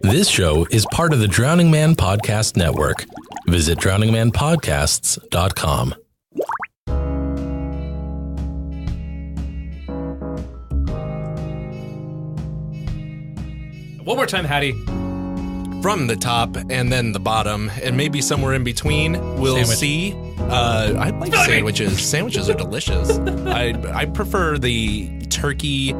This show is part of the Drowning Man Podcast Network. Visit drowningmanpodcasts.com. One more time, Hattie. From the top and then the bottom, and maybe somewhere in between, we'll see. I like sandwiches. Sandwiches are delicious. I prefer the turkey.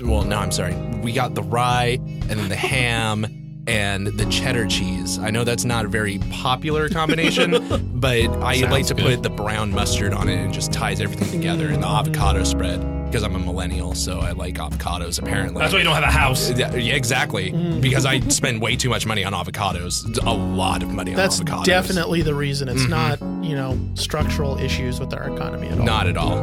Well, no, I'm sorry. We got the rye and then the ham and the cheddar cheese. I know that's not a very popular combination, but I like to put the brown mustard on it and just ties everything together, and the avocado spread. Because I'm a millennial, so I like avocados, apparently. That's why you don't have a house. Yeah, exactly. Because I spend way too much money on avocados. A lot of money on avocados. That's definitely the reason. It's not, structural issues with our economy at all. Not at all.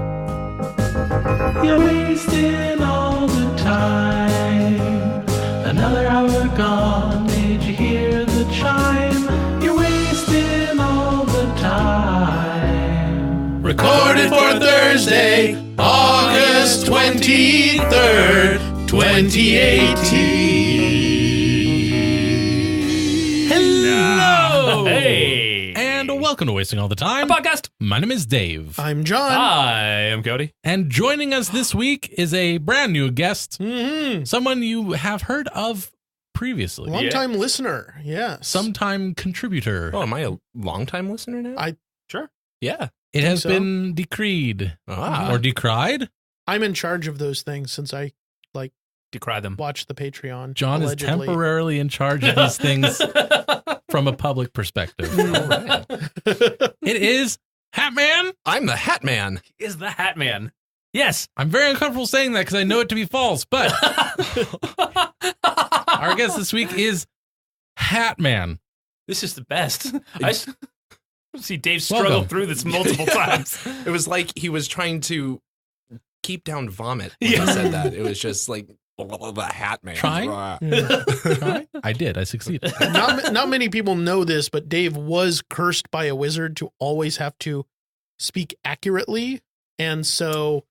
You're wasting all the time. Another hour gone. Did you hear the chime? You're wasting all the time. Recorded for Thursday, August 23rd, 2018. Hello! Hey! And welcome to Wasting All the Time. A podcast. My name is Dave. I'm John. I am Cody. And joining us this week is a brand new guest. Mm-hmm. Someone you have heard of previously. Long-time listener, yes. Sometime contributor. Oh, am I a long-time listener now? Sure. Yeah. It has so. been decreed. Ah. Or decried. I'm in charge of those things since I Decry them. watch the Patreon. John allegedly. is temporarily in charge of these things from a public perspective. All right. It is Hatman. I'm the Hatman. Is the Hatman. Yes. I'm very uncomfortable saying that because I know it to be false, but our guest this week is Hatman. This is the best. I see Dave struggle Welcome. through this multiple times. It was like he was trying to keep down vomit when Yeah. he said that. It was just like the Hatman. Trying? Try? I did. I succeeded. Not many people know this, but Dave was cursed by a wizard to always have to speak accurately. And so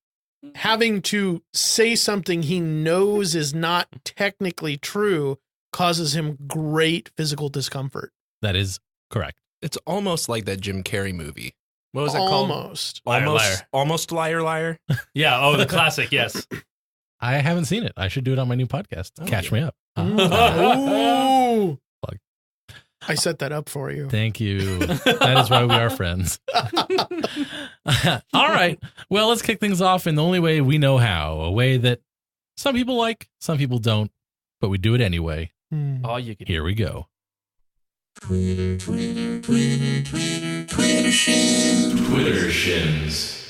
having to say something he knows is not technically true causes him great physical discomfort. That is correct. It's almost like that Jim Carrey movie. What was it called? Almost. Liar, liar. Almost Liar Liar. Yeah. Oh, the classic. Yes. I haven't seen it. I should do it on my new podcast. Oh, Catch yeah. me up. Ooh. Plug. I set that up for you. Thank you. That is why we are friends. All right. Well, let's kick things off in the only way we know how. A way that some people like, some people don't, but we do it anyway. Oh, you can. Here we go. Twitter shins.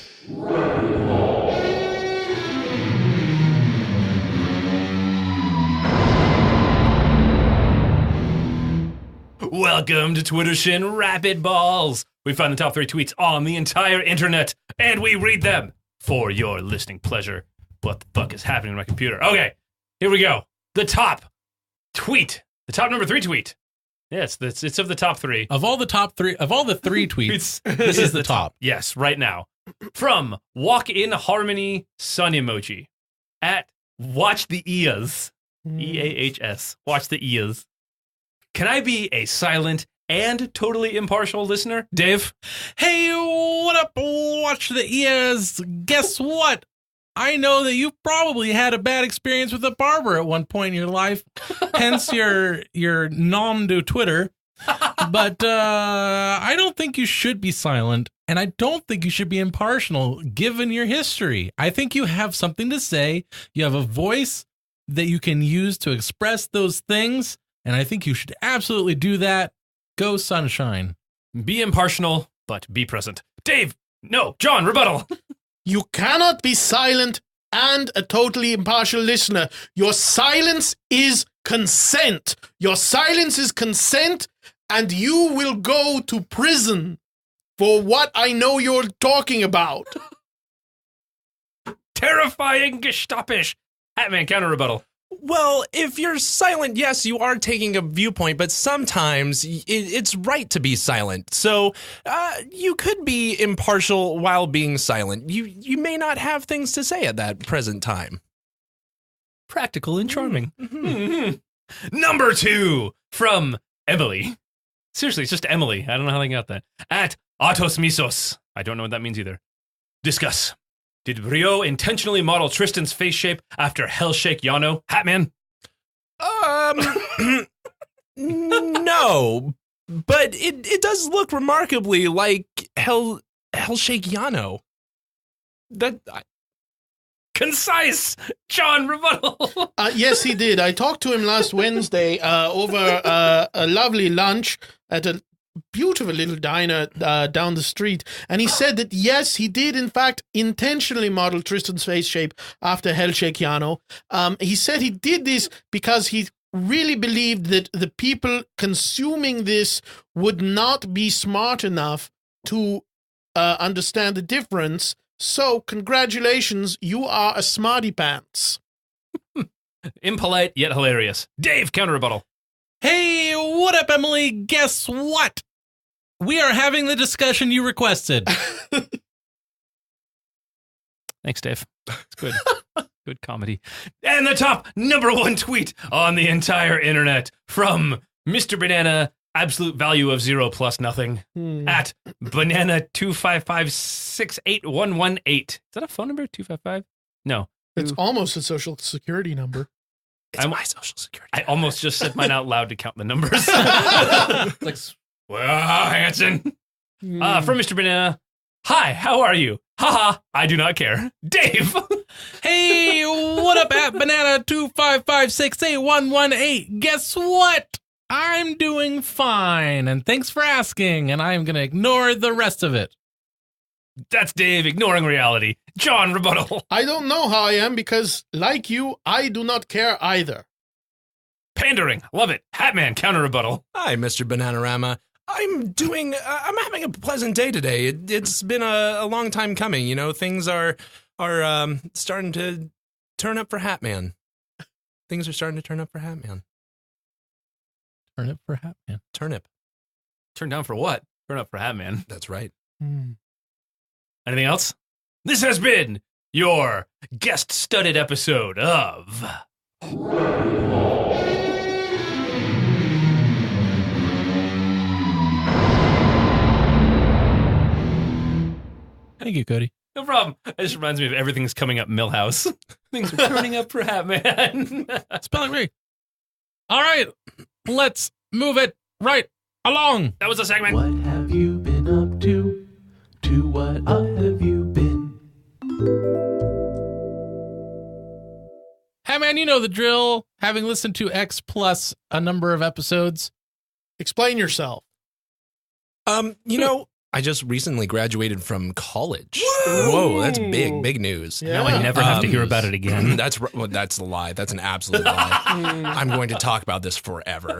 Welcome to Twitter Shin Rapidballs. We find the top 3 tweets on the entire internet, and we read them for your listening pleasure. What the fuck is happening on my computer? Okay, here we go. The top tweet. The top number 3 tweet. Yes, it's of the top 3. Of all the top 3, of all the 3 tweets, this is the top. Yes, right now. From Walk in Harmony Sun Emoji at Watch the Ears. EAHS. Watch the Ears. Can I be a silent and totally impartial listener? Dave? Hey, what up? Watch the ears. Guess what? I know that you probably had a bad experience with a barber at one point in your life, hence your nom de Twitter. But I don't think you should be silent, and I don't think you should be impartial given your history. I think you have something to say. You have a voice that you can use to express those things, and I think you should absolutely do that. Go sunshine. Be impartial, but be present. Dave! No, John, rebuttal. You cannot be silent and a totally impartial listener. Your silence is consent. Your silence is consent, and you will go to prison for what I know you're talking about. Terrifying Gestapish. Hatman, counter rebuttal. Well, if you're silent, yes, you are taking a viewpoint, but sometimes it's right to be silent. So you could be impartial while being silent. You may not have things to say at that present time. Practical and charming. Number 2 from Emily. Seriously, it's just Emily. I don't know how they got that. At Autos Misos. I don't know what that means either. Discuss. Did Rio intentionally model Tristan's face shape after Hellshake Yano? Hatman? No, but it does look remarkably like Hellshake Yano. Concise! John rebuttal! Yes, he did. I talked to him last Wednesday over a lovely lunch at a beautiful little diner down the street. And he said that, yes, he did, in fact, intentionally model Tristan's face shape after Hellshake Yano. He said he did this because he really believed that the people consuming this would not be smart enough to understand the difference. So, congratulations, you are a smarty pants. Impolite yet hilarious. Dave, counter rebuttal. Hey, what up, Emily? Guess what? We are having the discussion you requested. Thanks, Dave. It's good. Good comedy. And the top number 1 tweet on the entire internet from Mr. Banana, absolute value of 0 plus nothing, at banana255-68118. Is that a phone number? 255? No. It's almost a social security number. It's my social security. I almost just said mine out loud to count the numbers. Like, well, Hanson. From Mr. Banana. Hi, how are you? Haha, I do not care. Dave. Hey, what up at banana255-68118? Guess what? I'm doing fine, and thanks for asking, and I'm going to ignore the rest of it. That's Dave ignoring reality. John rebuttal. I don't know how I am because, like you, I do not care either. Pandering. Love it. Hatman counter rebuttal. Hi, Mr. Bananarama. I'm having a pleasant day today. It's been a long time coming. You know, things are starting to turn up for Hatman. Things are starting to turn up for Hatman. Turnip for Hatman. Turnip. Turn down for what? Turn up for Hatman. That's right. Anything else? This has been your guest-studded episode of... Thank you, Cody. No problem. It just reminds me of Everything's Coming Up Millhouse. Things are turning up for Hatman. Spelling bee. All right, let's move it right along. That was a segment. What have you been up to? To what have you been? Hey, man, you know the drill. Having listened to X plus a number of episodes. Explain yourself. You know, I just recently graduated from college. Whoa, that's big news. Yeah. Now I never have to hear about it again. That's a lie. That's an absolute lie. I'm going to talk about this forever.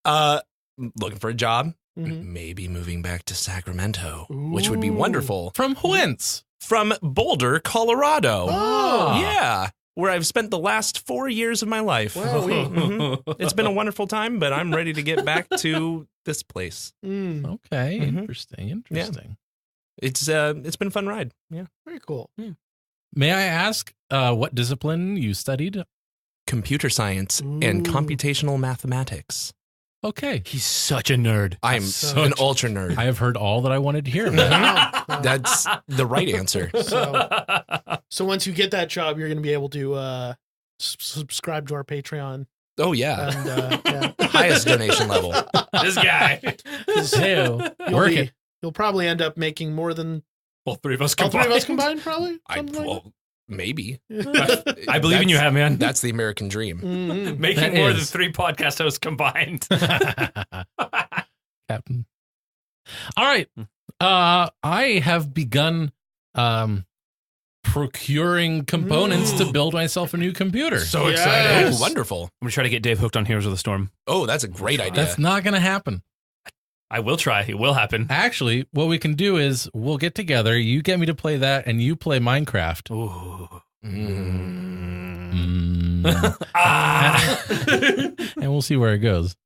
Looking for a job, maybe moving back to Sacramento, which would be wonderful. From whence? From Boulder, Colorado. Oh. Yeah, where I've spent the last 4 years of my life. It's been a wonderful time, but I'm ready to get back to this place. Okay, interesting. Yeah. It's been a fun ride. Yeah. Very cool. May I ask what discipline you studied? Computer science and computational mathematics. Okay. He's such a nerd. I'm an ultra nerd. I have heard all that I wanted to hear. That's the right answer. So once you get that job, you're going to be able to subscribe to our Patreon. Oh, yeah. And, yeah. Highest donation level. This guy. Work it. You'll probably end up making more than All three of us all combined. three of us combined, probably. Something like Maybe. that. I believe in you, Hatman. That's the American dream. Making That more is. than 3 podcast hosts combined. Captain. All right. I have begun procuring components to build myself a new computer. So Yes. excited. Oh, wonderful. I'm going to try to get Dave hooked on Heroes of the Storm. Oh, that's a great idea. That's not going to happen. I will try. It will happen. Actually, what we can do is we'll get together. You get me to play that, and you play Minecraft. Ooh. And we'll see where it goes.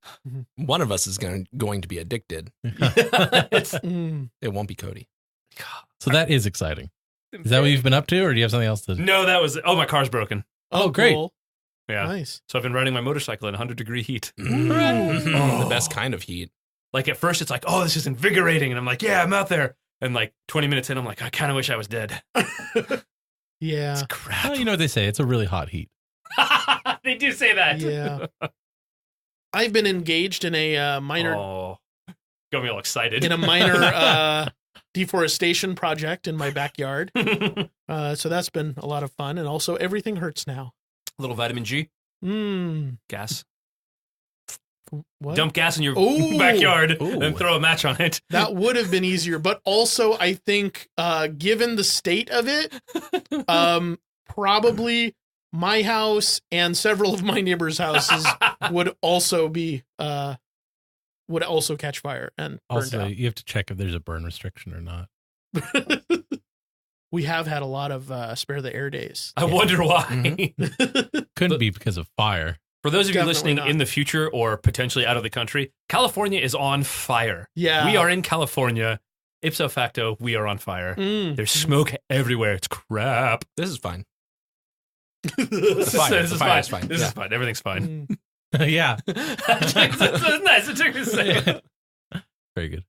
One of us is going to be addicted. Mm. It won't be Cody. So that is exciting. Is that what you've been up to, or do you have something else to do? No, that was... Oh, my car's broken. Oh, great. Cool. Yeah. Nice. So I've been riding my motorcycle in 100-degree heat. The best kind of heat. Like at first it's like, oh, this is invigorating. And I'm like, yeah, I'm out there. And like 20 minutes in, I'm like, I kind of wish I was dead. Yeah. It's crap. Well, you know what they say. It's a really hot heat. They do say that. Yeah. I've been engaged in a minor Oh, got me all excited. deforestation project in my backyard. So that's been a lot of fun. And also everything hurts now. A little vitamin G gas. What? Dump gas in your Ooh. backyard Ooh. and throw a match on it. That would have been easier. But also I think given the state of it, probably my house and several of my neighbors' houses would also catch fire and burn Also, down. you have to check if there's a burn restriction or not. We have had a lot of spare the air days. I wonder why. Mm-hmm. Couldn't be because of fire. For those of you Definitely listening not. in the future or potentially out of the country, California is on fire. Yeah. We are in California. Ipso facto, we are on fire. There's smoke everywhere. It's crap. This is fine. This fire is is fine. fine. This Yeah. is fine. Everything's fine. Yeah. That's nice. It took me a second. Very good.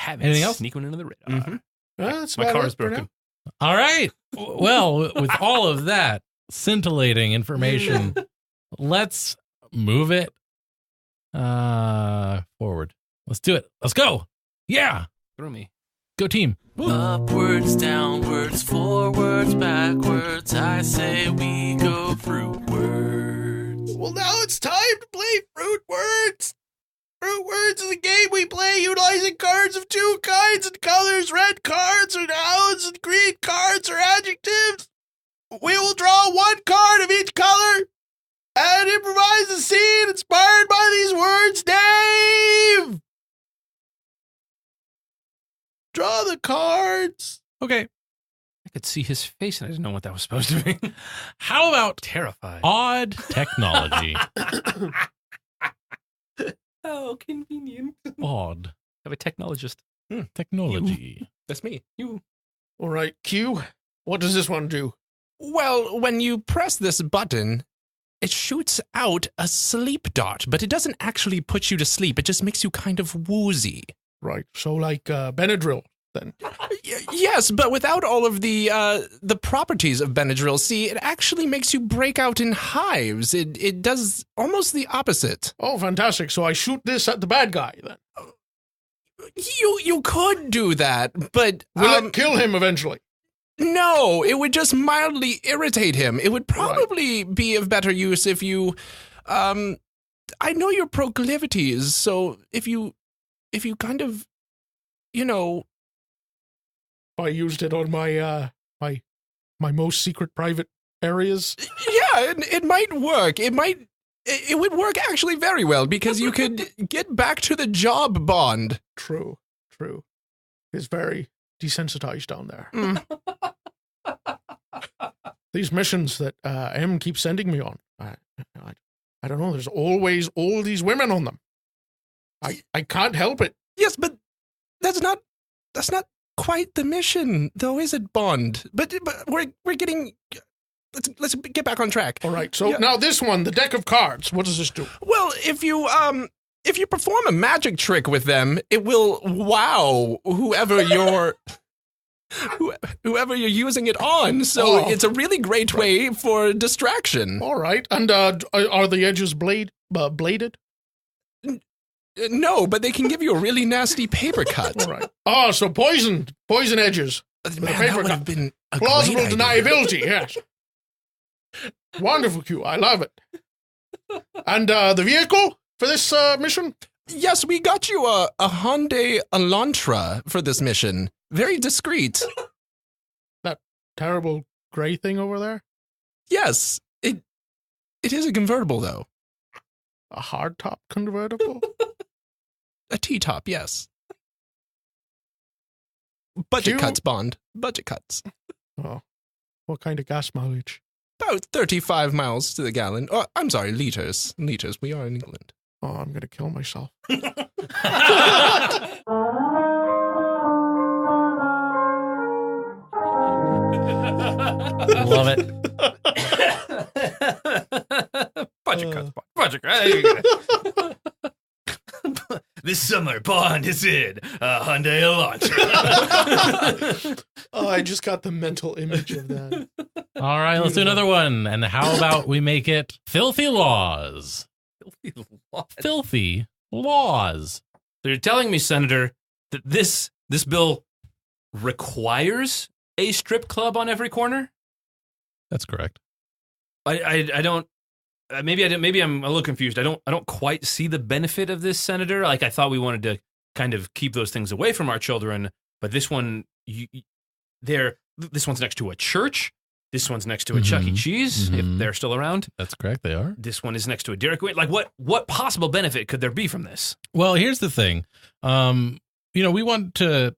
Anything else? Sneak one into the radar. Mhm. That's My about car it is for broken. All right. Well, with all of that scintillating information, let's move it forward. Let's do it. Let's go. Yeah. Throw me. Go team. Upwards, downwards, forwards, backwards. I say we go Fruitwards. Well, now it's time to play Fruitwards. Fruitwards is a game we play utilizing cards of two kinds and colors. Red cards are nouns and green cards are adjectives. We will draw one card of each color and improvise a scene inspired by these words. Dave! Draw the cards. Okay. I could see his face and I didn't know what that was supposed to be. How about Terrified. odd technology? How convenient. Odd Have a technologist. technology. That's me. You. All right, Q. What does this one do? Well, when you press this button, it shoots out a sleep dart, but it doesn't actually put you to sleep. It just makes you kind of woozy. Right, so like Benadryl, then. Yes, but without all of the properties of Benadryl. See, it actually makes you break out in hives. It does almost the opposite. Oh, fantastic. So I shoot this at the bad guy, then. You could do that, but Will it kill him eventually? no, it would just mildly irritate him. It would probably be of better use if you I know your proclivities, so if you kind of, you know, I used it on my my most secret private areas. yeah, it might work. It would work actually very well because you could get back to the job bond. True. It's very desensitized down there. These missions that M keeps sending me on, I don't know. There's always all these women on them. I can't help it. Yes, but that's not quite the mission, though, is it, Bond? But we're getting. Let's get back on track. All right. So Yeah. now this one, the deck of cards. What does this do? Well, if you perform a magic trick with them, it will wow whoever you're using it on. So Oh. it's a really great way for distraction. All right. And are the edges bladed? No, but they can give you a really nasty paper cut. All right. Oh, so poison edges. Man, paper that would cut. have been a Plausible great idea. deniability. Yes. Wonderful, Q. I love it. And the vehicle for this mission? Yes, we got you a Hyundai Elantra for this mission. Very discreet. That terrible gray thing over there? Yes, it is a convertible though. A hardtop convertible? A T-top, yes. Budget Cute. cuts, Bond. Budget cuts. Oh. What kind of gas mileage? About 35 miles to the gallon. Oh, I'm sorry, liters. Liters. We are in England. Oh, I'm going to kill myself. Love it. Budget cuts. Budget cuts. This summer, Bond is in a Hyundai Elantra. Oh, I just got the mental image of that. All right, let's do another one. And how about we make it filthy laws? Filthy laws. So you're telling me, Senator, that this bill requires a strip club on every corner? That's correct. I don't. Maybe I'm a little confused. I don't quite see the benefit of this, Senator. Like, I thought we wanted to kind of keep those things away from our children, but this one, this one's next to a church. This one's next to a Chuck E. Cheese, if they're still around. That's correct. They are. This one is next to a Dairy Queen. Like, what possible benefit could there be from this? Well, here's the thing. We want to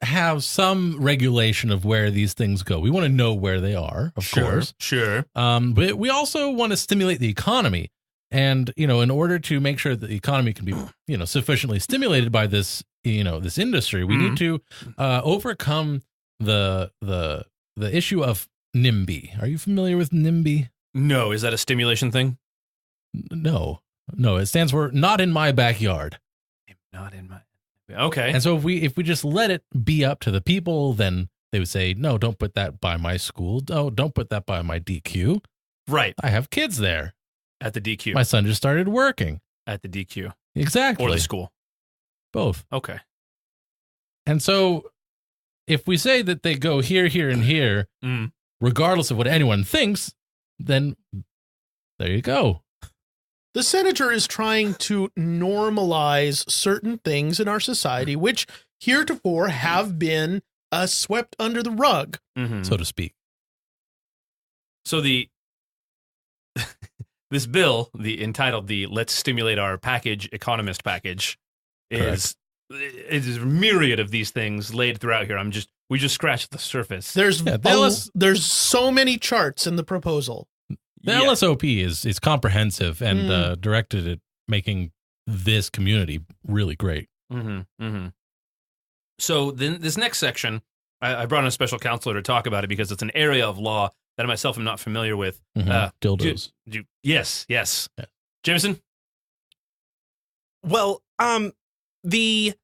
have some regulation of where these things go. We want to know where they are, of course. Sure. But we also want to stimulate the economy. And, in order to make sure that the economy can be, sufficiently stimulated by this, this industry, we need to overcome the issue of NIMBY. Are you familiar with NIMBY? No. Is that a stimulation thing? No. It stands for not in my backyard. Not in my... Okay. And so if we just let it be up to the people, then they would say, no, don't put that by my school. Oh, don't put that by my DQ. Right. I have kids there. At the DQ. My son just started working. At the DQ. Exactly. Or the school. Both. Okay. And so if we say that they go here, here, and here, regardless of what anyone thinks, then there you go. The senator is trying to normalize certain things in our society, which heretofore have been swept under the rug, so to speak. So this bill, entitled the "Let's Stimulate Our Package" economist package, is a myriad of these things laid throughout here. We just scratched the surface. There's so many charts in the proposal. The LSOP is comprehensive and directed at making this community really great. So then this next section, I brought in a special counselor to talk about it because it's an area of law that I myself am not familiar with. Dildos. Yes. Jameson? Well, the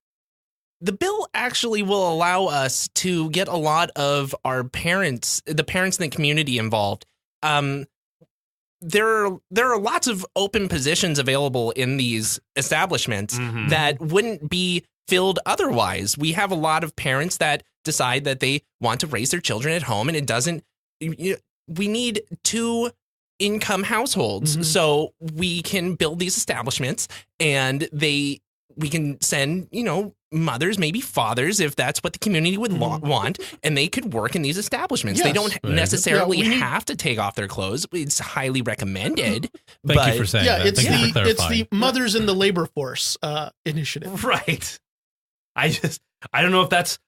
bill actually will allow us to get a lot of the parents in the community involved. There are lots of open positions available in these establishments that wouldn't be filled otherwise. We have a lot of parents that decide that they want to raise their children at home, and it doesn't. We need 2 income households, so we can build these establishments, and we can send mothers, maybe fathers, if that's what the community would want, and they could work in these establishments. Yes. They don't necessarily have to take off their clothes. It's highly recommended. Thank you for saying that. It's It's the Mothers in the Labor Force initiative. Right. I don't know if that's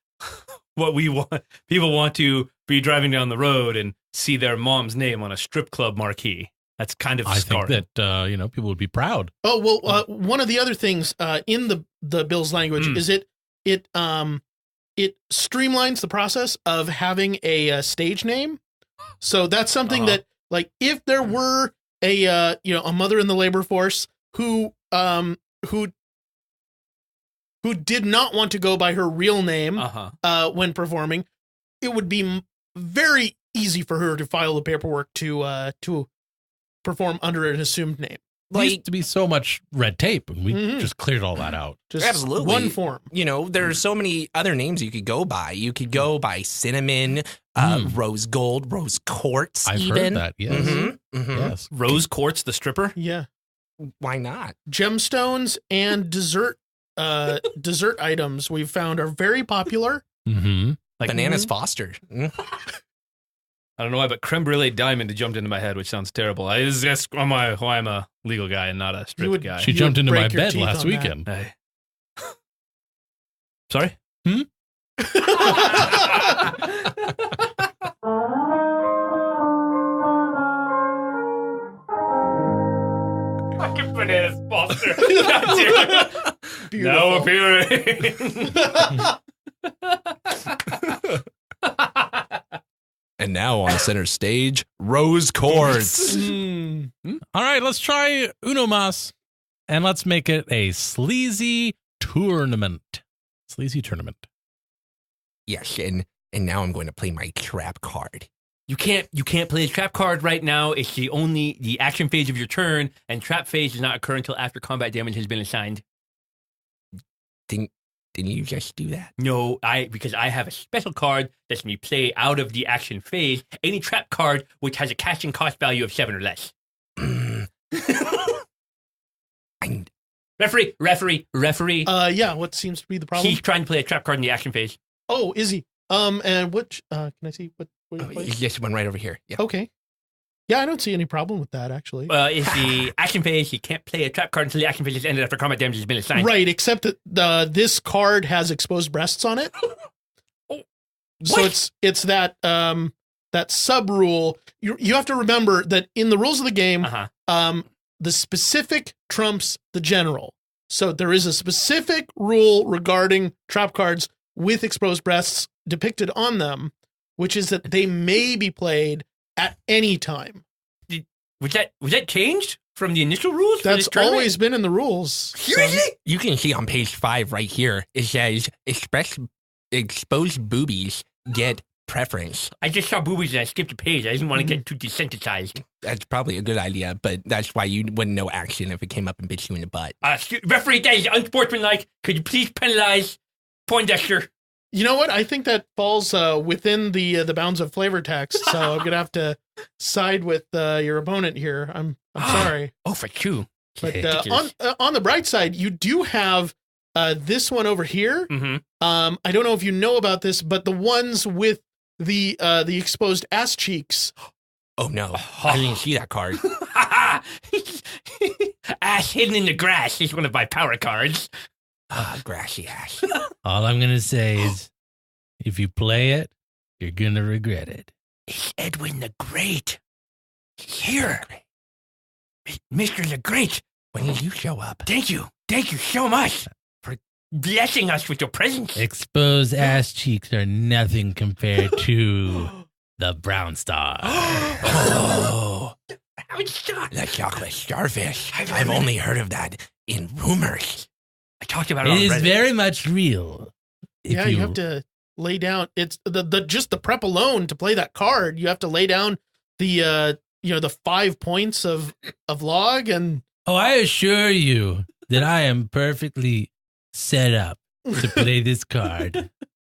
what we want. People want to be driving down the road and see their mom's name on a strip club marquee. That's kind of scarring. I think that people would be proud. Oh well, one of the other things in the bill's language is it streamlines the process of having a stage name. So that's something that, like, if there were a mother in the labor force who did not want to go by her real name when performing, it would be very easy for her to file the paperwork to perform under an assumed name. There used to be so much red tape, and we just cleared all that out. Just absolutely one form. There's so many other names you could go by. You could go by cinnamon, rose gold, rose quartz. I've heard that. Yes, yes. Rose Quartz, the stripper. Yeah. Why not? Gemstones and dessert items we've found are very popular. Like Bananas Foster. I don't know why, but creme brulee diamond jumped into my head, which sounds terrible. That's why I'm a legal guy and not a strip guy. She jumped into my bed last weekend. Hey. Sorry? Fucking Bananas Foster. Now appearing. And now on center stage, Rose Quartz. All right, let's try Uno Mas, and let's make it a sleazy tournament. Sleazy tournament. Yes, and now I'm going to play my trap card. You can't play the trap card right now. It's the action phase of your turn, and trap phase does not occur until after combat damage has been assigned. Didn't you just do that? No, because I have a special card that lets me play out of the action phase any trap card which has a casting cost value of 7 or less. Referee. Yeah, what seems to be the problem? He's trying to play a trap card in the action phase. Oh, is he? And which, can I see what you play? Yes, one right over here. Yeah. Okay. Yeah, I don't see any problem with that, actually. It's the action phase. You can't play a trap card until the action phase is ended after combat damage has been assigned. Right, except that this card has exposed breasts on it. So it's that that sub rule. You have to remember that in the rules of the game, the specific trumps the general. So there is a specific rule regarding trap cards with exposed breasts depicted on them, which is that they may be played at any time. Was that changed from the initial rules? That's always been in the rules. Seriously? So you can see on page 5 right here, it says exposed boobies get preference. I just saw boobies and I skipped a page. I didn't want to get too desensitized. That's probably a good idea, but that's why you wouldn't know action if it came up and bit you in the butt. Referee, that is unsportsmanlike. Could you please penalize Poindexter? You know what? I think that falls within the bounds of flavor text, so I'm gonna have to side with your opponent here. I'm sorry. Oh, for two. But on the bright side, you do have this one over here. Mm-hmm. I don't know if you know about this, but the ones with the exposed ass cheeks. Oh no, I didn't see that card. Ass hidden in the grass is one of my power cards. Grassy ass. All I'm going to say is, if you play it, you're going to regret it. It's Edwin the Great. He's here. Mr. the Great. When did you show up? Thank you. Thank you so much for blessing us with your presence. Exposed ass cheeks are nothing compared to the brown star. Oh, Brown star. the chocolate starfish. I've only heard of that in rumors. I talked about it It on is Reddit. very much real. Yeah, you have to lay down. It's just the prep alone to play that card. You have to lay down the 5 points of log and. Oh, I assure you that I am perfectly set up to play this card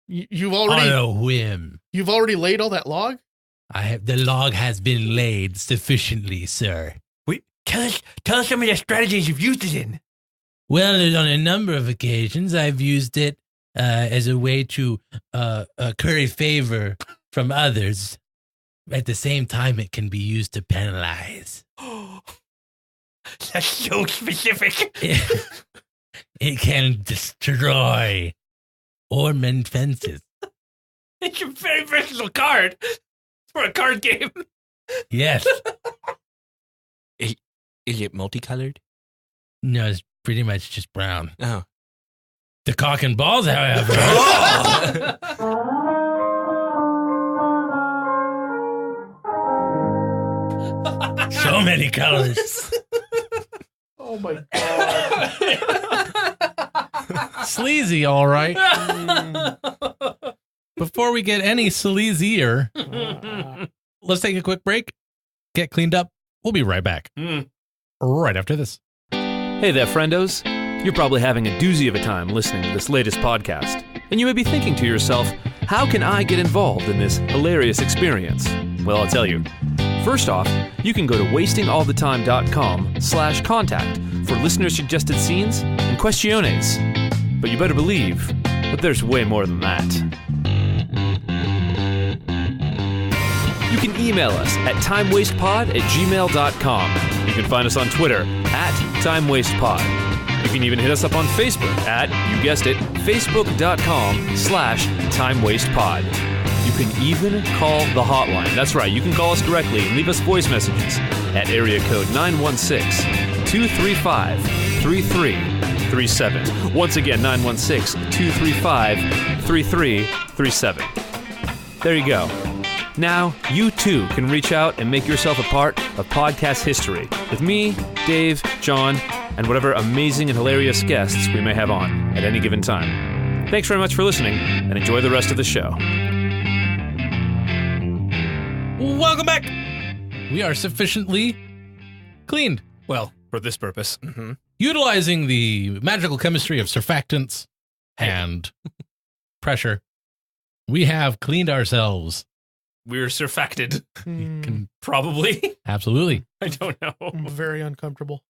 You've on already a whim. You've already laid all that log? The log has been laid sufficiently, sir. Wait, tell us some of the strategies you've used it in. Well, on a number of occasions, I've used it as a way to curry favor from others. At the same time, it can be used to penalize. That's so specific. It can destroy or mend fences. It's a very versatile card for a card game. Yes. Is it multicolored? No, it's pretty much just brown. Oh. The cock and balls, however. So many colors. Oh my god. Sleazy, all right. Before we get any sleazier, let's take a quick break, get cleaned up. We'll be right back. Right after this. Hey there, friendos. You're probably having a doozy of a time listening to this latest podcast, and you may be thinking to yourself, how can I get involved in this hilarious experience? Well, I'll tell you. First off, you can go to wastingallthetime.com/contact for listener-suggested scenes and questiones. But you better believe that there's way more than that. You can email us at timewastepod@gmail.com. You can find us on Twitter @timewastepod. You can even hit us up on Facebook at, you guessed it, facebook.com/timewastepod. You can even call the hotline. That's right, you can call us directly and leave us voice messages at area code 916-235-3337. Once again, 916-235-3337. There you go. Now, you too can reach out and make yourself a part of podcast history with me, Dave, John, and whatever amazing and hilarious guests we may have on at any given time. Thanks very much for listening, and enjoy the rest of the show. Welcome back. We are sufficiently cleaned. Well, for this purpose. Mm-hmm. Utilizing the magical chemistry of surfactants and pressure, we have cleaned ourselves. We're surfacted. Probably. Probably. Absolutely. I don't know. I'm very uncomfortable.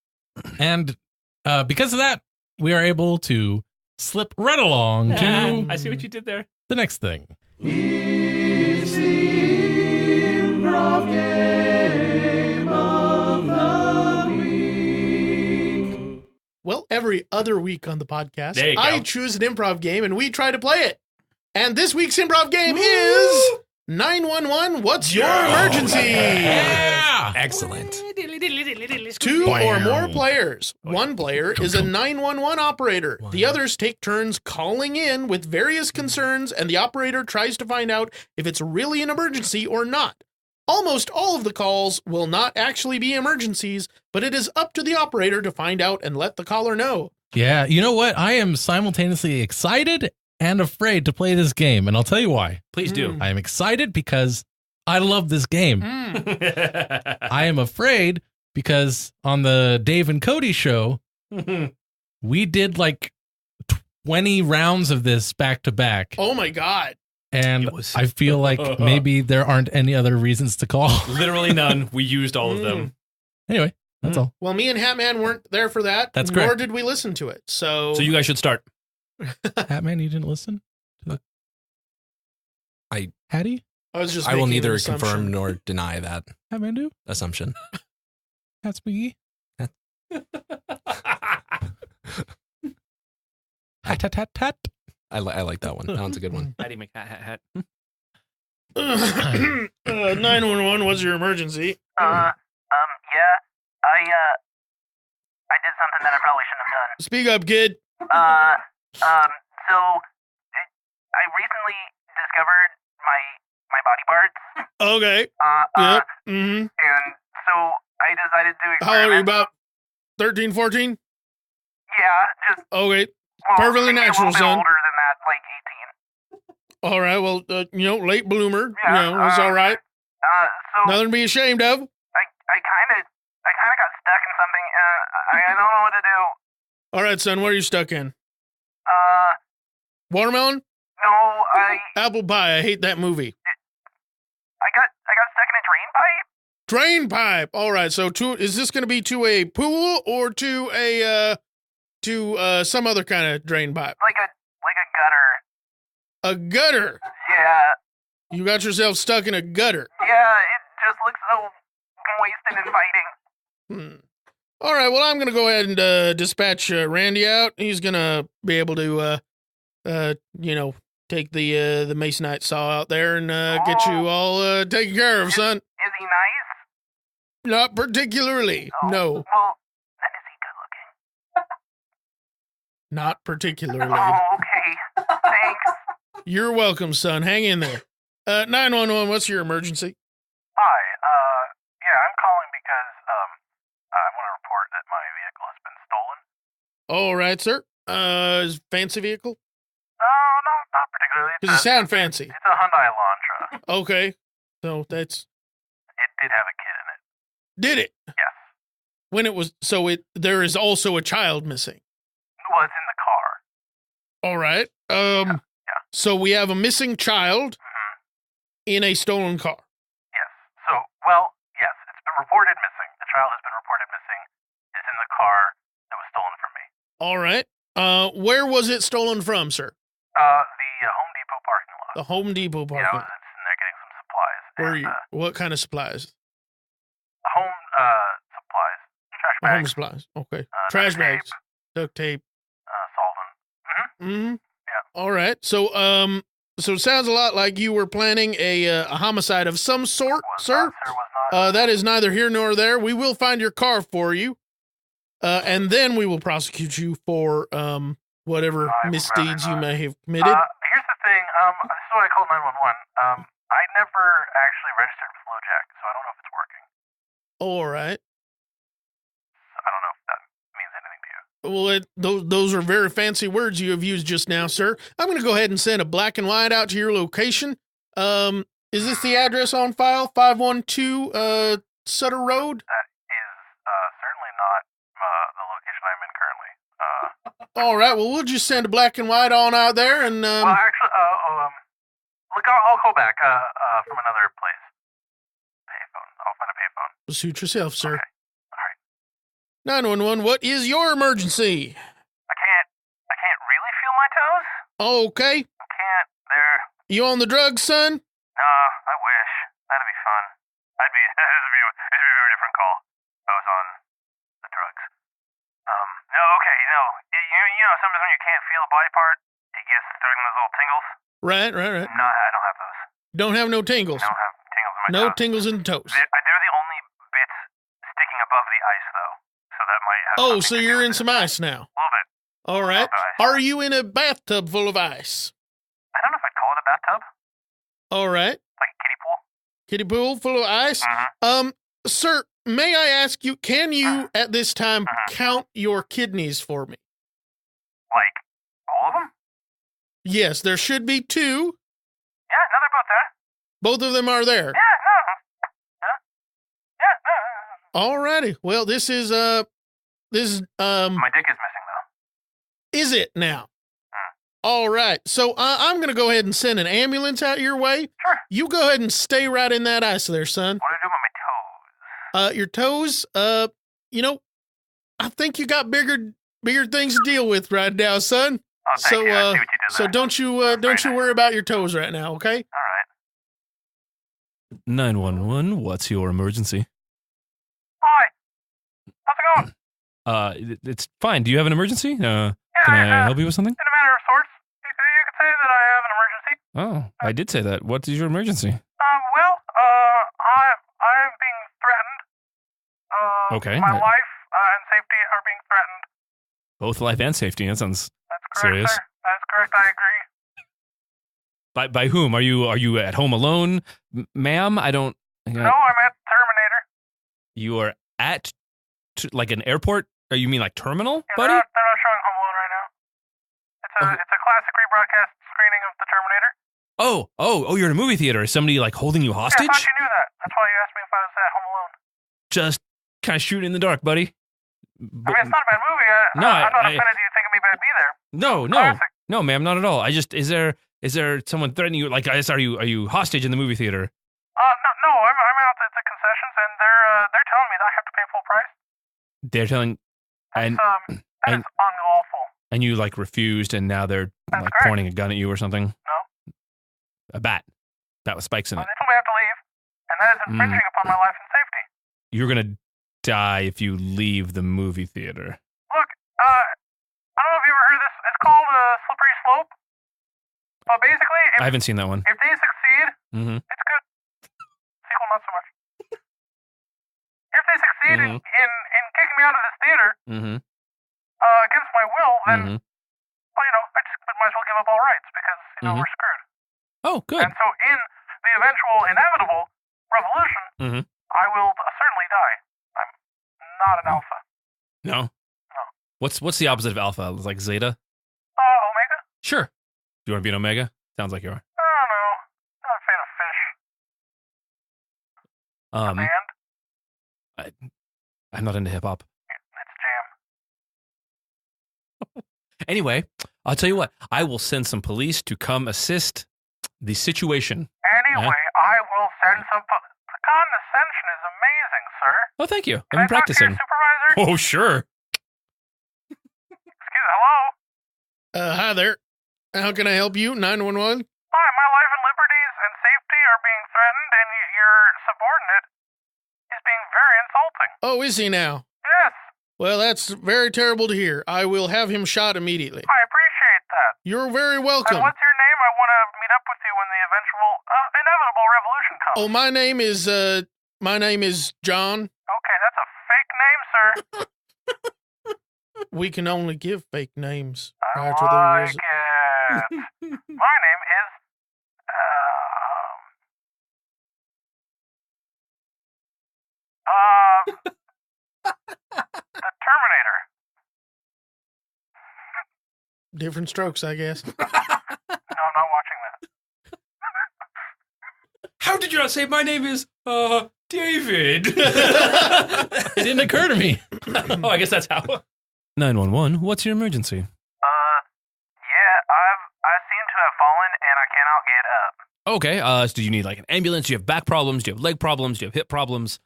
And because of that, we are able to slip right along to I see what you did there. the next thing. It's the Improv Game of the Week. Well, every other week on the podcast, There you go. I choose an improv game and we try to play it. And this week's improv game is 911, What's Your Emergency? Yeah. Excellent. Two or more players. One player is a 911 operator. The others take turns calling in with various concerns, and the operator tries to find out if it's really an emergency or not. Almost all of the calls will not actually be emergencies, but it is up to the operator to find out and let the caller know. Yeah. You know what? I am simultaneously excited and afraid to play this game. And I'll tell you why. Please do. I am excited because I love this game. I am afraid because on the Dave and Cody show, we did like 20 rounds of this back to back. Oh my God. And It was- I feel like maybe there aren't any other reasons to call. Literally none. We used all of them. Anyway, that's all. Well, me and Hatman weren't there for that. That's nor correct. did we listen to it. So, So you guys should start. Hatman, you didn't listen to the Hattie? I was just I will making an neither assumption. confirm nor deny that Hatman do? assumption. Hats McGee? Hat, hat, hat, hat. I like that one. That one's a good one. Hattie McHat. 911, what's your emergency? Yeah, I did something that I probably shouldn't have done. Speak up, kid. So I recently discovered my body parts. Okay. Yep. Mm-hmm. And so I decided to experiment. How old are you, about 13, 14? Yeah, just Okay. well, Perfectly maybe natural, a little bit son. older than that, like 18. All right. Well, late bloomer. Yeah, That's all right. So Nothing to be ashamed of. I kind of got stuck in something. I don't know what to do. All right, son. What are you stuck in? Watermelon? No, Apple pie. I hate that movie. I got stuck in a drain pipe. Drain pipe. All right. So, is this going to be to a pool or to a some other kind of drain pipe? Like a gutter. A gutter. Yeah. You got yourself stuck in a gutter. Yeah, it just looks so moist and inviting. All right. Well, I'm going to go ahead and dispatch Randy out. He's going to be able to, take the masonite saw out there and get you all taken care of, son. Is he nice? Not particularly. No, Well, then is he good looking? not particularly. Oh, okay. Thanks. You're welcome, son. Hang in there. 911, what's your emergency? Hi, yeah, I'm calling because, I want to report that my vehicle has been stolen. All right, sir. Is fancy vehicle? No, not particularly. Does it sound fancy? It's a Hyundai Elantra. Okay. So that's, It did have a kid in it. did it? Yes. When it was, there is also a child missing. Well, it's in the car. All right. Yeah. So we have a missing child in a stolen car. Yes. So, well, yes, it's been reported missing. The child has been reported missing. It's in the car that was stolen from me. All right. Where was it stolen from, sir? The Home Depot parking lot. The Home Depot Yeah, I parking was lot. in there getting some supplies. Where are and, you? What kind of supplies? Home, supplies. Trash Home bags. supplies. Okay. Duct Trash tape, bags. Duct tape. Solvent. Mm-hmm. Yeah. All right. So, so it sounds a lot like you were planning a homicide of some sort, Was sir. not, sir, was not. That is neither here nor there. We will find your car for you, and then we will prosecute you for whatever I'd misdeeds rather you not. may have committed. Here's the thing. This is why I called 911. I never actually registered with LoJack, so I don't know if it's working. All right. I don't know if that means anything to you. Well, those are very fancy words you have used just now, sir. I'm going to go ahead and send a black and white out to your location. Is this the address on file? 512 Sutter Road? That is certainly not the location I'm in currently. All right. Well, we'll just send a black and white on out there, and Well, actually, look, I'll call back from another place. Payphone. I'll find a payphone. suit yourself, sir. Okay. All right. 911. What is your emergency? I can't really feel my toes. Okay. I can't. They're. You on the drugs, son? I wish. That'd be fun. It'd be a very different call if I was on the drugs. No, okay, no. You know, sometimes when you can't feel a body part, it gets starting those little tingles. Right. No, I don't have those. Don't have no tingles. I don't have tingles in my No toes. tingles in the toes. They're the only bits sticking above the ice, though. So that might have Oh, something so to do you're with in it. some ice now. A little bit. All right. Ice. Are you in a bathtub full of ice? I don't know if I'd call it a bathtub. All right. Like a kiddie pool. Kiddie pool full of ice. Mm-hmm. Sir, may I ask you, can you at this time count your kidneys for me? Like, all of them? Yes, there should be 2. Yeah, no, they're both there. Both of them are there. Yeah, no. Yeah, no. All righty. Well, this is My dick is missing, though. is it now? All right. So I'm going to go ahead and send an ambulance out your way. Sure. You go ahead and stay right in that ice there, son. What do I do about my toes? Your toes, you know, I think you got bigger things to deal with right now, son. Oh, thank you. I see what you did So there. don't you worry about your toes right now, okay? All right. 911, what's your emergency? Hi. How's it going? It's fine. Do you have an emergency? Can Yeah, I help you with something? In a matter of sorts, you could say that I have an emergency. Oh, I did say that. What is your emergency? I'm being threatened. Okay. My life and safety are being threatened. Both life and safety. That sounds That's correct, serious. sir. That's correct. I agree. By whom? Are you at home alone, ma'am? I don't. No, I'm at Terminator. You are at like an airport? Or you mean like terminal, Yeah, buddy? they're not showing Home Alone right now. It's a classic rebroadcast screening of the Terminator. Oh! You're in a movie theater. Is somebody like holding you Yeah, I hostage? thought you knew that. That's why you asked me if I was at Home Alone. Just kind of shooting in the dark, buddy. I mean, it's not a bad movie. I'm not offended you thinking me bad be there. Classic. No, ma'am, not at all. I just is there someone threatening you? Like, I guess are you hostage in the movie theater? No, I'm out at the concessions, and they're telling me that I have to pay full price. They're telling, and That is unlawful. and you like refused, and now they're That's like correct. pointing a gun at you or something. No. A bat with spikes in it. They told me I have to leave, and that is infringing upon my life and safety. You're gonna die if you leave the movie theater. Look, I don't know if you ever heard of this. It's called Slippery Slope. But basically, I haven't seen that one. if they succeed, Mm-hmm. it's good. Sequel, not so much. If they succeed in kicking me out of this theater Mm-hmm. against my will, then, Mm-hmm. well, I just might as well give up all rights because, we're screwed. Oh, good. And so in the eventual inevitable revolution, Mhm. I will certainly die. I'm not an alpha. No. What's the opposite of alpha? It's like zeta? Omega? Sure. Do you want to be an omega? Sounds like you are. I don't know. Not a fan of fish. And I'm not into hip hop. it's jam. Anyway, I'll tell you what. I will send some police to come assist the situation. Anyway, I will send some. The condescension is amazing, sir. Oh, thank you. I've Can I been talk to your practicing. supervisor? Oh, sure. Hello? Hi there. How can I help you? 911? Hi, my life and liberties and safety are being threatened, and your subordinate is being very insulting. Oh, is he now? Yes, Well, that's very terrible to hear. I will have him shot immediately. I appreciate that. You're very welcome. And what's your name? I want to meet up with you when the eventual, inevitable revolution comes. Oh, my name is John. Okay, that's a fake name, sir. We can only give fake names. I Prior to like the it. My name is, Different strokes, I guess. No, I'm not watching that. How did you not say my name is David? It didn't occur to me. Oh, I guess that's how. 911, what's your emergency? Yeah, I seem to have fallen and I cannot get up. Okay, so do you need like an ambulance? Do you have back problems? Do you have leg problems? Do you have hip problems?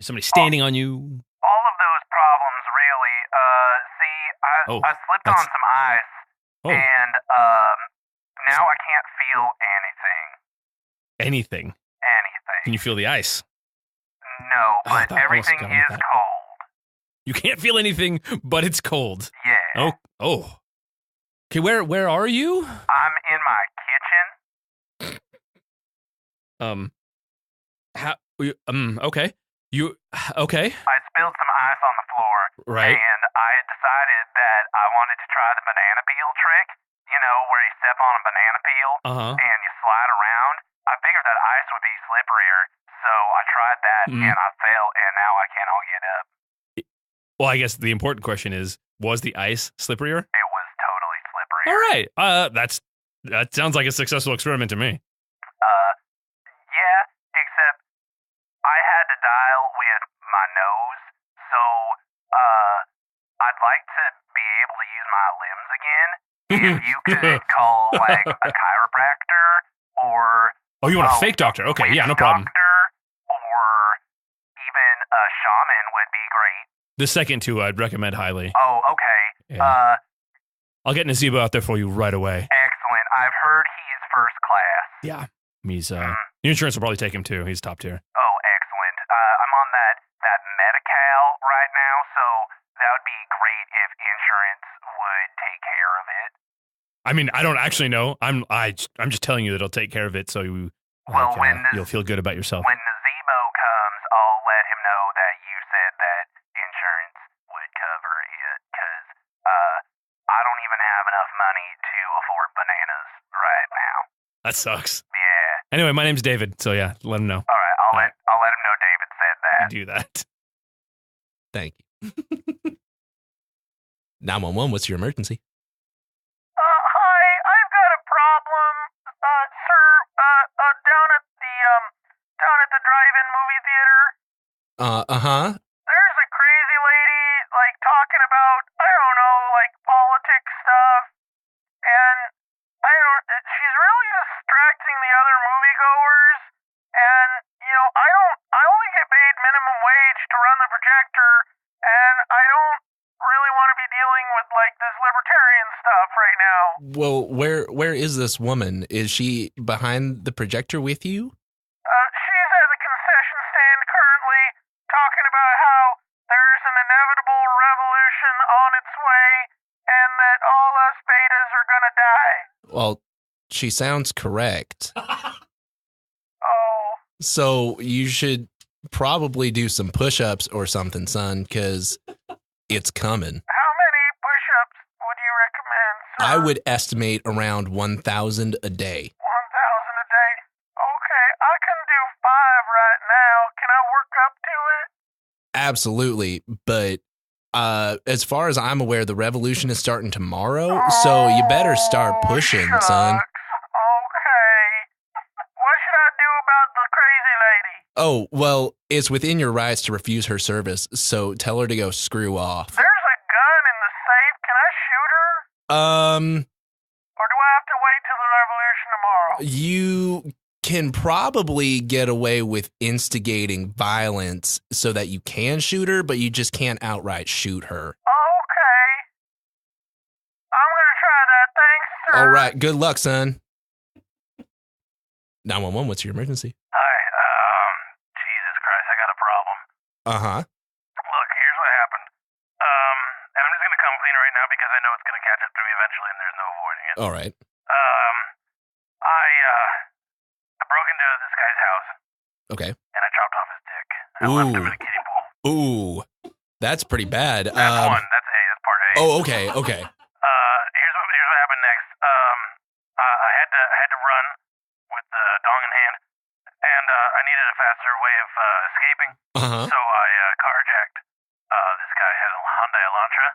Is somebody standing on you? All of those problems, really. See, I slipped on some ice, and now I can't feel anything. Anything? Can you feel the ice? No, but everything is cold. You can't feel anything, but it's cold. Yeah. Oh. Okay, where are you? I'm in my kitchen. Okay. You okay? I spilled some ice on the floor. Right. And I decided that I wanted to try the banana peel trick, where you step on a banana peel and you slide around. I figured that ice would be slipperier, so I tried that and I fell, and now I cannot get up. Well, I guess the important question is, was the ice slipperier? It was totally slippery. All right. That sounds like a successful experiment to me. Yeah, except I had to dial with my nose, so I'd like to be able to use my limbs again. If you could call like a chiropractor or Oh, you want a fake doctor? Okay, yeah, no problem. Doctor or even a shaman would be great. The second two I'd recommend highly. Oh, okay. Yeah. I'll get Nazebo out there for you right away. Excellent. I've heard he's first class. Yeah. He's your insurance will probably take him too. He's top tier. Oh, excellent. I'm on that Medi-Cal right now, so that would be great if insurance would take care of it. I mean, I don't actually know. I'm just telling you that it'll take care of it, so you you'll feel good about yourself. When Nazebo comes, I'll let him know that you said that insurance would cover it, because I don't even have enough money to afford bananas right now. That sucks. Yeah. Anyway, my name's David, so yeah, let him know. All right, I'll let him know David said that. Do that. Thank you. 911, what's your emergency? Hi, I've got a problem, sir. Down at the drive-in movie theater. There's a crazy lady, talking about, I don't know, politics stuff, and she's really distracting the other moviegoers, and, I only get paid minimum wage to run the projector, and I don't really want to be dealing with, this libertarian stuff right now. Well, where is this woman? Is she behind the projector with you? She's at the concession stand currently, talking about how there's an inevitable revolution on its way, and that all us betas are gonna die. Well, she sounds correct. Oh. So you should probably do some push-ups or something, son, because it's coming. How many push-ups would you recommend, sir? I would estimate around 1,000 a day. 1,000 a day? Okay, I can do 5 right now. Can I work up to it? Absolutely, but as far as I'm aware, the revolution is starting tomorrow, so you better start pushing, son. Okay. What should I do about the crazy lady? Oh, well, it's within your rights to refuse her service, so tell her to go screw off. There's a gun in the safe. Can I shoot her? Or do I have to wait till the revolution tomorrow? You can probably get away with instigating violence so that you can shoot her, but you just can't outright shoot her. Okay. I'm gonna try that. Thanks, sir. All right, good luck, son. 911, what's your emergency? Hi, Jesus Christ, I got a problem. Uh-huh. Look, here's what happened. And I'm just gonna come clean right now because I know it's gonna catch up to me eventually and there's no avoiding it. All right. I broke into this guy's house. Okay. And I chopped off his dick. I left him in a kiddie pool. Ooh, that's pretty bad. That's one. That's A. That's part A. Oh, okay. Here's what happened next. I had to run with the dong in hand, and I needed a faster way of escaping. Uh-huh. So I carjacked. This guy had a Hyundai Elantra,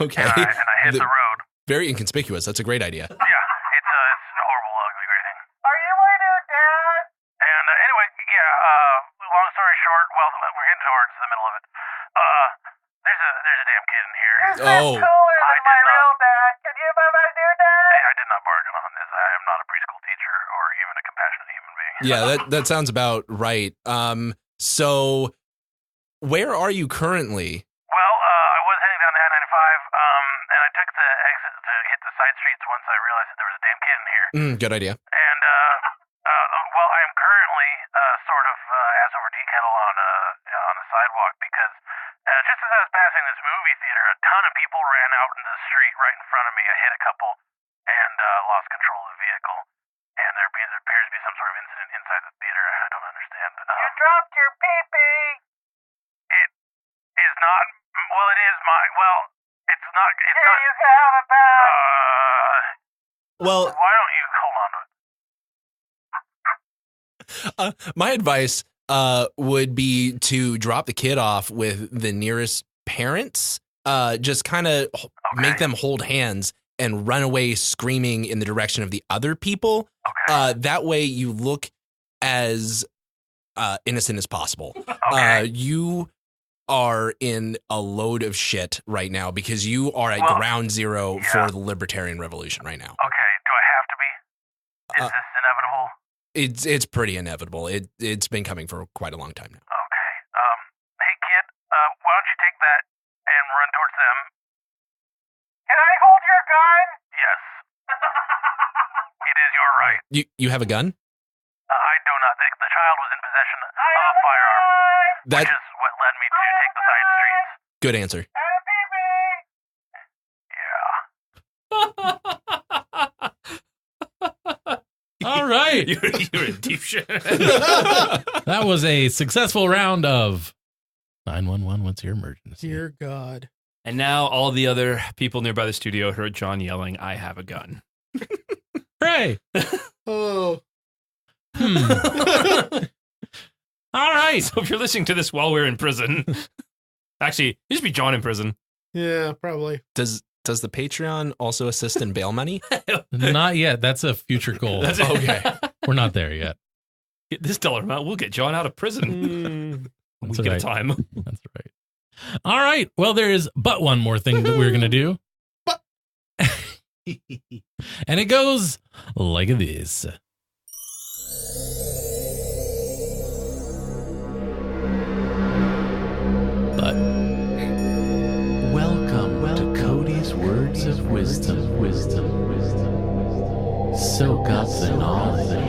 Okay. And I hit the road. Very inconspicuous. That's a great idea. Yeah, it's a horrible, ugly, great thing. Are you my new dad? And anyway, long story short, well, we're getting towards the middle of it. There's a damn kid in here. Oh. Cooler than my real dad. Can you be my new dad? Hey, I did not bargain on this. I am not a preschool teacher or even a compassionate human being. Yeah, that sounds about right. So where are you currently? Well, I was heading down to I-95, and I took the exit to hit the side streets once I realized that there was a damn kid in here. Good idea. And, well, I am currently sort of ass over tea kettle on a sidewalk because just as I was passing this movie theater, a ton of people ran out into the street right in front of me. I hit a couple and lost control of the vehicle. And there appears to be some sort of incident inside the theater. I don't understand. You dropped your pee-pee. It is not. Well, it is my. Well, it's not. It's not. You can have it back. Well, Why don't you hold on to it? my advice would be to drop the kid off with the nearest parents. Just kind of make them hold hands and run away screaming in the direction of the other people. Okay. That way you look as innocent as possible. Okay. You are in a load of shit right now because you are at ground zero for the libertarian revolution right now. Okay. Do I have to be? Is this inevitable? It's pretty inevitable. It's been coming for quite a long time now. Okay. Hey kid, why don't you take that and run towards them? Can I hold your gun? Yes. It is your right. You have a gun? I do not think the child was in possession of a firearm, which is what led me to take the side streets. Good answer. Yeah. All right. You're in deep shit. That was a successful round of 911. What's your emergency? Dear God. And now all the other people nearby the studio heard John yelling, "I have a gun." Hooray. Oh. All right. So if you're listening to this while we're in prison, actually, it used to be John in prison. Yeah, probably. Does the Patreon also assist in bail money? Not yet. That's a future goal. That's it. Okay. We're not there yet. Get this dollar amount, we'll get John out of prison. That's We get right. a time. That's right. All right. Well, there is but one more thing that we're going to do. And it goes like this. But Welcome to Cody's Words of Wisdom. Soak up the knowledge.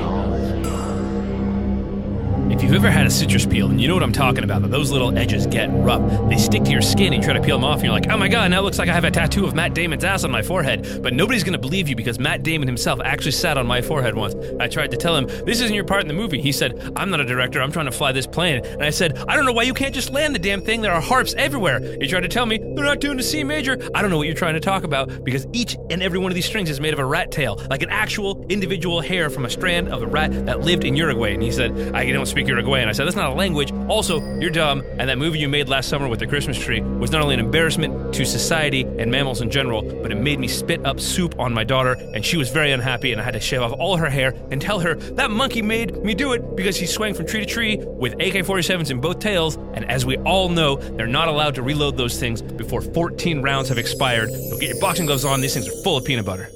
If you've ever had a citrus peel, and you know what I'm talking about, that those little edges get rough. They stick to your skin and you try to peel them off, and you're like, oh my god, now it looks like I have a tattoo of Matt Damon's ass on my forehead. But nobody's going to believe you because Matt Damon himself actually sat on my forehead once. I tried to tell him, this isn't your part in the movie. He said, I'm not a director, I'm trying to fly this plane. And I said, I don't know why you can't just land the damn thing. There are harps everywhere. He tried to tell me, they're not doing a C major. I don't know what you're trying to talk about because each and every one of these strings is made of a rat tail, like an actual individual hair from a strand of a rat that lived in Uruguay. And he said, I don't speak Uruguayan. I said, that's not a language. Also, you're dumb. And that movie you made last summer with the Christmas tree was not only an embarrassment to society and mammals in general, but it made me spit up soup on my daughter, and she was very unhappy, and I had to shave off all her hair and tell her that monkey made me do it because he swung from tree to tree with AK-47s in both tails, and as we all know, they're not allowed to reload those things before 14 rounds have expired. So get your boxing gloves on. These things are full of peanut butter.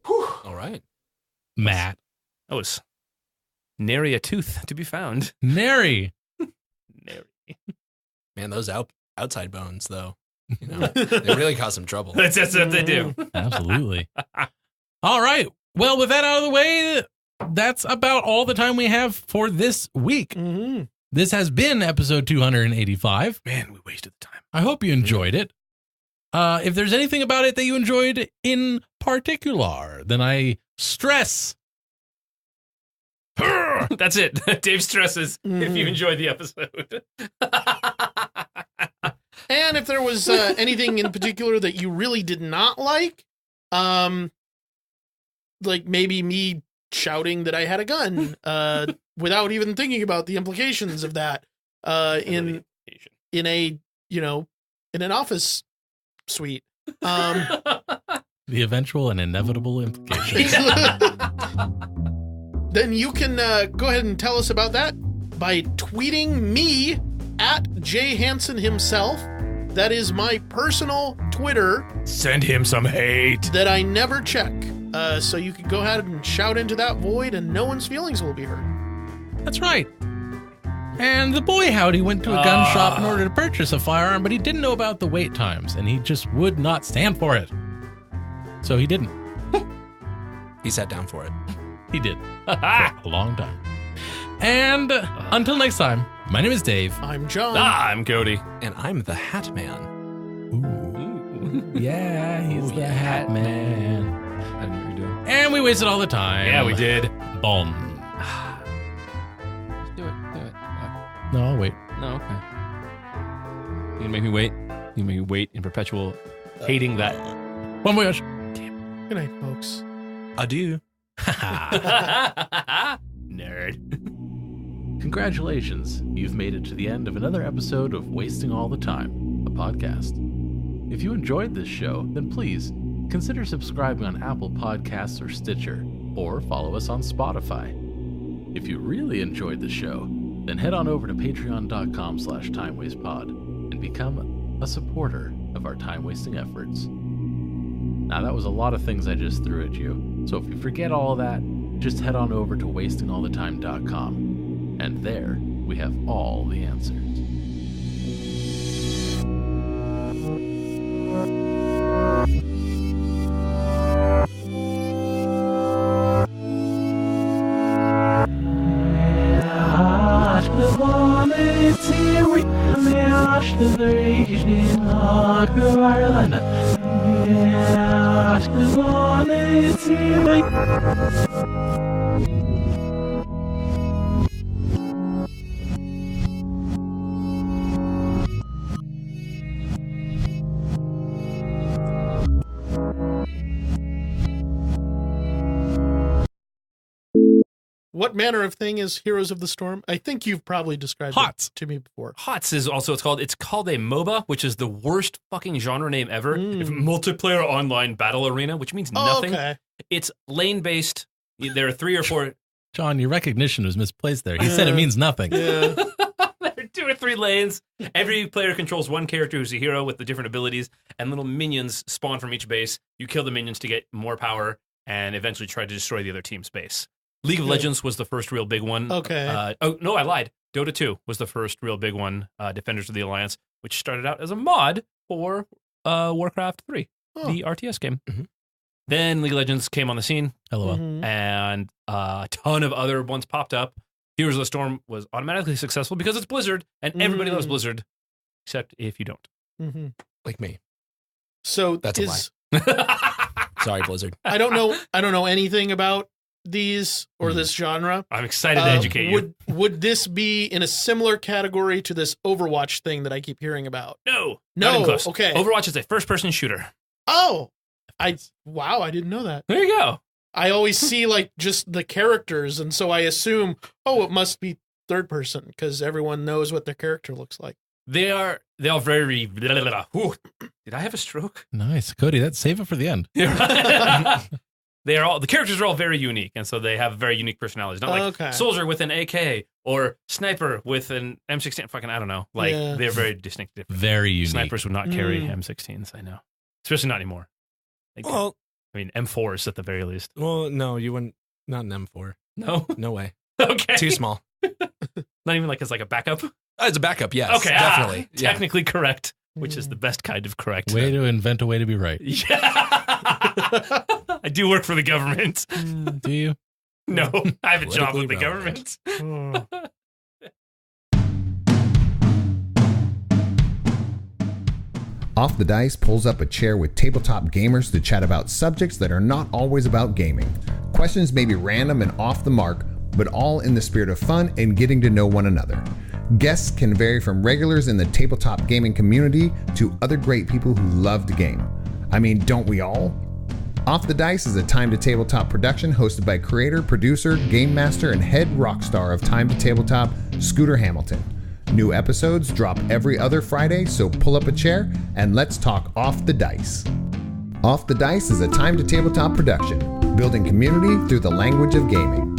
All right. Matt. That was nary a tooth to be found. Nary. Nary. Man, those outside bones, though, you know, they really cause some trouble. That's what they do. Absolutely. All right. Well, with that out of the way, that's about all the time we have for this week. Mm-hmm. This has been episode 285. Man, we wasted the time. I hope you enjoyed it. If there's anything about it that you enjoyed in particular, then I stress. That's it. Dave stresses if you enjoyed the episode. And if there was anything in particular that you really did not like maybe me shouting that I had a gun without even thinking about the implications of that in an office sweet. The eventual and inevitable implications. Then you can go ahead and tell us about that by tweeting me at Jay Hansen himself. That is my personal Twitter Send him some hate. that I never check. So you can go ahead and shout into that void and no one's feelings will be hurt. That's right. And the boy Howdy went to a gun shop in order to purchase a firearm, but he didn't know about the wait times, and he just would not stand for it. So he didn't. He sat down for it. He did. For a long time. And until next time, my name is Dave. I'm John. I'm Cody. And I'm the Hatman. Yeah, he's the Hatman. I don't know what you're doing. And we wasted all the time. Yeah, we did. Boom. Just do it. No, I'll wait. No, okay. You gonna make me wait? You make me wait in perpetual Hating that. Bon voyage. Good night, folks. Adieu. Nerd. Congratulations, you've made it to the end of another episode of Wasting All the Time, a podcast. If you enjoyed this show, then please consider subscribing on Apple Podcasts or Stitcher, or follow us on Spotify. If you really enjoyed the show, then head on over to patreon.com/timewastepod and become a supporter of our time-wasting efforts. Now, that was a lot of things I just threw at you, so if you forget all of that, just head on over to wastingallthetime.com, and there we have all the answers. What manner of thing is Heroes of the Storm? I think you've probably described Hots. it to me before. HOTS is also it's called a MOBA, which is the worst fucking genre name ever. If multiplayer online battle arena, which means nothing. Okay. It's lane based. There are 3 or 4. John, your recognition was misplaced there. He said it means nothing. Yeah. There are 2 or 3 lanes. Every player controls one character who's a hero with the different abilities, and little minions spawn from each base. You kill the minions to get more power, and eventually try to destroy the other team's base. League of Legends was the first real big one. Okay. Oh, no, I lied. Dota 2 was the first real big one, Defenders of the Alliance, which started out as a mod for Warcraft 3, the RTS game. Mhm. Then League of Legends came on the scene, LOL. and a ton of other ones popped up. Heroes of the Storm was automatically successful because it's Blizzard, and everybody loves Blizzard, except if you don't. Mm-hmm. Like me. So That's a Sorry, Blizzard. I don't know anything about these or this genre. I'm excited to educate you. Would this be in a similar category to this Overwatch thing that I keep hearing about? No, No, not even close. okay. Overwatch is a first-person shooter. Oh, I didn't know that. There you go. I always see like just the characters, and so I assume, it must be third person because everyone knows what their character looks like. They are very. Ooh, did I have a stroke? Nice. Cody, save it for the end. The characters are all very unique, and so they have very unique personalities. Not like soldier with an AK or sniper with an M16. Fucking, I don't know. They're very distinct. Different. Very unique. Snipers would not carry M16s. I know, especially not anymore. Well, I mean, M4s at the very least. Well, no, you wouldn't. Not an M4. No, No way. okay, Too small. Not even as like a backup. As a backup, yes. Okay, Definitely. Yeah. Technically correct, which is the best kind of correct. Way to invent a way to be right. Yeah. I do work for the government. Do you? No, I have a job with the Politically government. Off the Dice pulls up a chair with tabletop gamers to chat about subjects that are not always about gaming. Questions may be random and off the mark, but all in the spirit of fun and getting to know one another. Guests can vary from regulars in the tabletop gaming community to other great people who love to game. I mean, don't we all? Off the Dice is a Time to Tabletop production hosted by creator, producer, game master, and head rock star of Time to Tabletop, Scooter Hamilton. New episodes drop every other Friday, so pull up a chair and let's talk Off the Dice. Off the Dice is a time to tabletop production, building community through the language of gaming.